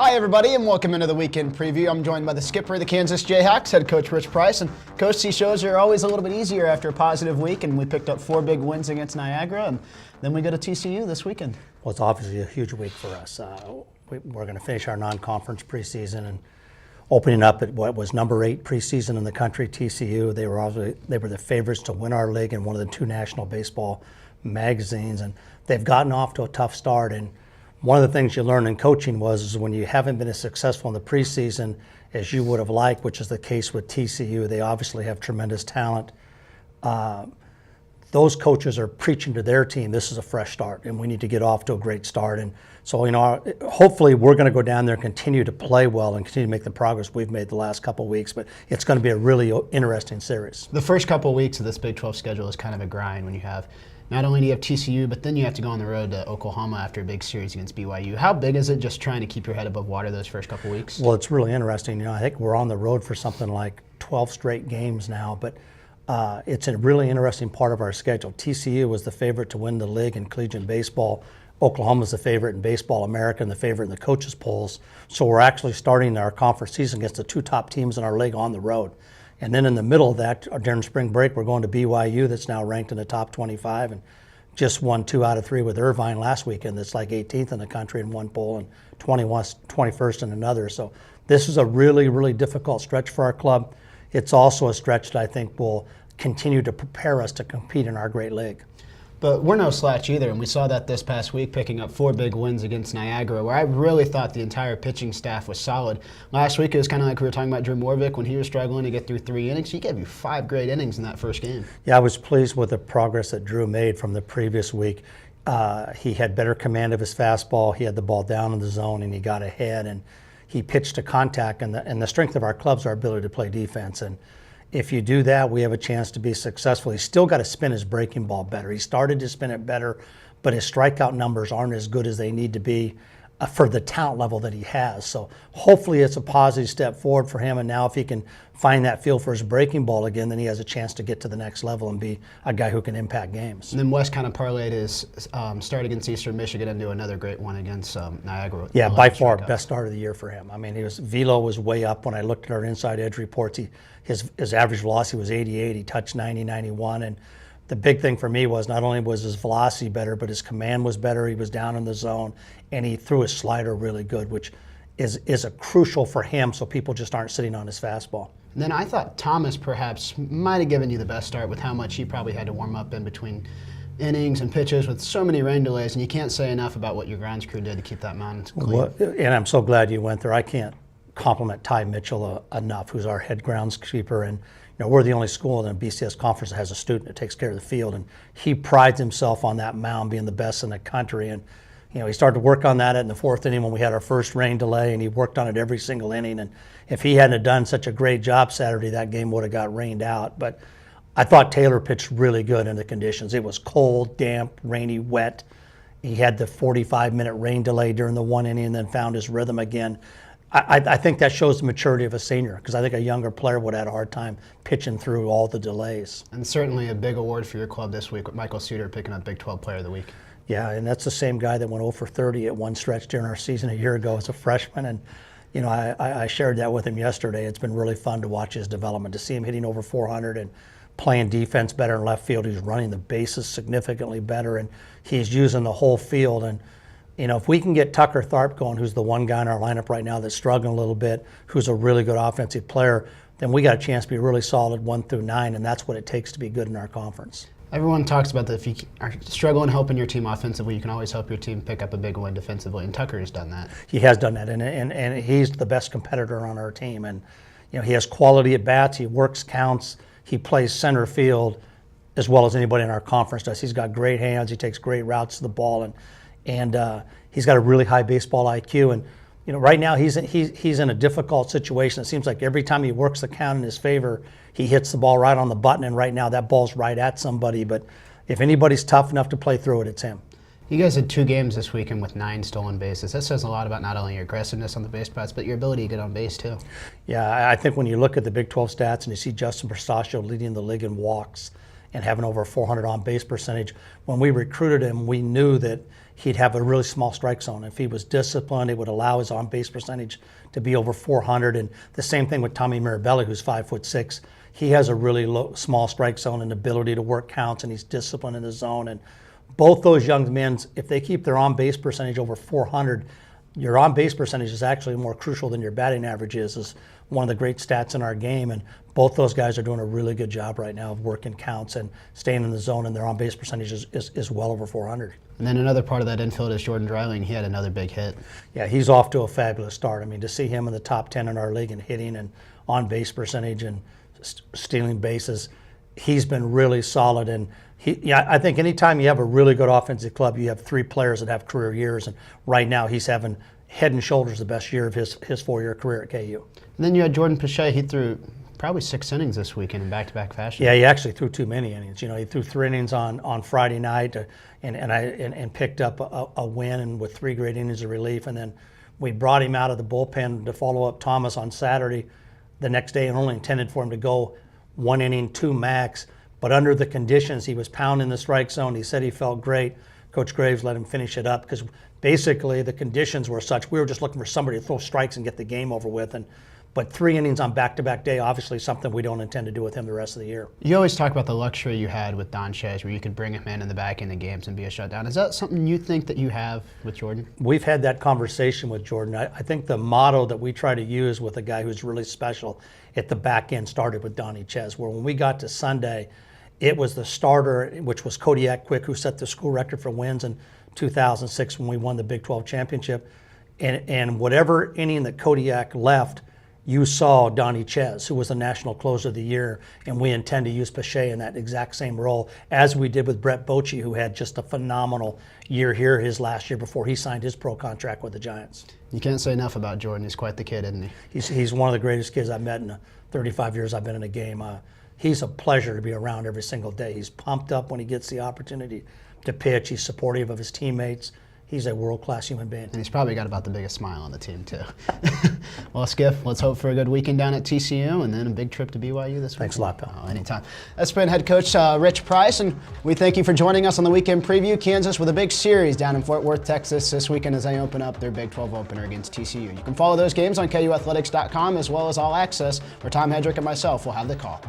Hi, everybody, and welcome into the weekend preview. I'm joined by the skipper of the Kansas Jayhawks, head coach Ritch Price. And Coach, these shows are always a little bit easier after a positive week, and we picked up 4 big wins against Niagara, and then we go to TCU this weekend. Well, it's obviously a huge week for us. We're going to finish our non-conference preseason and opening up at what was number 8 preseason in the country, TCU. They were the favorites to win our league in one of the 2 national baseball magazines, and they've gotten off to a tough start. And one of the things you learn in coaching is when you haven't been as successful in the preseason as you would have liked, which is the case with TCU. They obviously have tremendous talent. Those coaches are preaching to their team, this is a fresh start, and we need to get off to a great start. And so, hopefully we're going to go down there and continue to play well and continue to make the progress we've made the last couple of weeks. But it's going to be a really interesting series. The first couple of weeks of this Big 12 schedule is kind of a grind when you have not only do you have TCU, but then you have to go on the road to Oklahoma after a big series against BYU. How big is it just trying to keep your head above water those first couple of weeks? Well, it's really interesting. I think we're on the road for something like 12 straight games now, but it's a really interesting part of our schedule. TCU was the favorite to win the league in collegiate baseball. Oklahoma's the favorite in Baseball America and the favorite in the coaches' polls. So we're actually starting our conference season against the 2 top teams in our league on the road. And then in the middle of that, during spring break, we're going to BYU, that's now ranked in the top 25 and just won 2 out of 3 with Irvine last weekend. That's like 18th in the country in one poll and 21st in another. So this is a really, really difficult stretch for our club. It's also a stretch that I think will continue to prepare us to compete in our great league. But we're no slouch either, and we saw that this past week picking up 4 big wins against Niagara, where I really thought the entire pitching staff was solid. Last week it was kind of like we were talking about Drew Morvick when he was struggling to get through 3 innings. He gave you 5 great innings in that first game. Yeah, I was pleased with the progress that Drew made from the previous week. He had better command of his fastball. He had the ball down in the zone, and he got ahead, and he pitched to contact. And the strength of our club is our ability to play defense. And if you do that, we have a chance to be successful. He's still got to spin his breaking ball better. He started to spin it better, but his strikeout numbers aren't as good as they need to be for the talent level that he has. So hopefully it's a positive step forward for him. And now if he can find that feel for his breaking ball again, then he has a chance to get to the next level and be a guy who can impact games. And then Wes kind of parlayed his start against Eastern Michigan into another great one against Niagara. Yeah, by far best start of the year for him. I mean, velo was way up when I looked at our inside edge reports. His average velocity was 88. He touched 90, 91, and the big thing for me was not only was his velocity better, but his command was better. He was down in the zone, and he threw his slider really good, which is a crucial for him so people just aren't sitting on his fastball. And then I thought Thomas perhaps might have given you the best start with how much he probably had to warm up in between innings and pitches with so many rain delays, and you can't say enough about what your grounds crew did to keep that mound clean. Well, and I'm so glad you went there. I can't compliment Ty Mitchell enough, who's our head groundskeeper, and we're the only school in the BCS conference that has a student that takes care of the field, and he prides himself on that mound being the best in the country. And he started to work on that in the 4th inning when we had our first rain delay, and he worked on it every single inning. And if he hadn't have done such a great job Saturday, that game would have got rained out. But I thought Taylor pitched really good in the conditions. It was cold, damp, rainy, wet. He had the 45-minute rain delay during the 1 inning and then found his rhythm again. I think that shows the maturity of a senior, because I think a younger player would have had a hard time pitching through all the delays. And certainly a big award for your club this week with Michael Suter picking up Big 12 Player of the Week. Yeah, and that's the same guy that went 0 for 30 at one stretch during our season a year ago as a freshman. And I shared that with him yesterday. It's been really fun to watch his development, to see him hitting over 400 and playing defense better in left field. He's running the bases significantly better, and he's using the whole field. And if we can get Tucker Tharp going, who's the one guy in our lineup right now that's struggling a little bit, who's a really good offensive player, then we got a chance to be really solid 1 through 9, and that's what it takes to be good in our conference. Everyone talks about that if you are struggling helping your team offensively, you can always help your team pick up a big win defensively, and Tucker has done that. He has done that, and he's the best competitor on our team. And he has quality at bats, he works counts, he plays center field as well as anybody in our conference does. He's got great hands, he takes great routes to the ball, and he's got a really high baseball IQ. And right now he's in a difficult situation. It seems like every time he works the count in his favor, he hits the ball right on the button, and right now that ball's right at somebody. But if anybody's tough enough to play through it, it's him. You guys had 2 games this weekend with 9 stolen bases. That says a lot about not only your aggressiveness on the base paths, but your ability to get on base too. Yeah, I think when you look at the Big 12 stats and you see Justin Prestaccio leading the league in walks, and having over 400 on base percentage. When we recruited him, we knew that he'd have a really small strike zone. If he was disciplined, it would allow his on base percentage to be over 400. And the same thing with Tommy Mirabelli, who's 5'6". He has a really small strike zone and ability to work counts, and he's disciplined in the zone. And both those young men, if they keep their on base percentage over 400, your on base percentage is actually more crucial than your batting average is one of the great stats in our game. And both those guys are doing a really good job right now of working counts and staying in the zone, and their on base percentage is well over 400. And then another part of that infield is Jordan Dreiling. He had another big hit. Yeah, he's off to a fabulous start. I mean, to see him in the top 10 in our league in hitting and on base percentage and stealing bases, he's been really solid. And I think anytime you have a really good offensive club, you have 3 players that have career years. And right now he's having head and shoulders the best year of his 4-year career at KU. And then you had Jordan Pache. He threw probably 6 innings this weekend in back-to-back fashion. Yeah, he actually threw too many innings. He threw 3 innings on Friday night and picked up a win and with 3 great innings of relief. And then we brought him out of the bullpen to follow up Thomas on Saturday the next day, and only intended for him to go 1 inning, 2 max. But under the conditions, he was pounding the strike zone. He said he felt great. Coach Graves let him finish it up because basically the conditions were such. We were just looking for somebody to throw strikes and get the game over with. But 3 innings on back-to-back day, obviously something we don't intend to do with him the rest of the year. You always talk about the luxury you had with Don Chez, where you could bring him in the back end of games and be a shutdown. Is that something you think that you have with Jordan? We've had that conversation with Jordan. I think the motto that we try to use with a guy who's really special at the back end started with Donnie Chez, where when we got to Sunday, it was the starter, which was Kodiak Quick, who set the school record for wins in 2006 when we won the Big 12 championship. And whatever inning that Kodiak left, you saw Donnie Chez, who was the National Closer of the Year, and we intend to use Pache in that exact same role, as we did with Brett Bochy, who had just a phenomenal year here his last year before he signed his pro contract with the Giants. You can't say enough about Jordan. He's quite the kid, isn't he? He's one of the greatest kids I've met in the 35 years I've been in a game. He's a pleasure to be around every single day. He's pumped up when he gets the opportunity to pitch. He's supportive of his teammates. He's a world-class human being. And he's probably got about the biggest smile on the team, too. Well, Skip, let's hope for a good weekend down at TCU and then a big trip to BYU this week. Thanks a lot, pal. Oh, anytime. That's been head coach Ritch Price, and we thank you for joining us on the weekend preview. Kansas with a big series down in Fort Worth, Texas this weekend as they open up their Big 12 opener against TCU. You can follow those games on KUathletics.com as well as All Access, where Tom Hedrick and myself will have the call.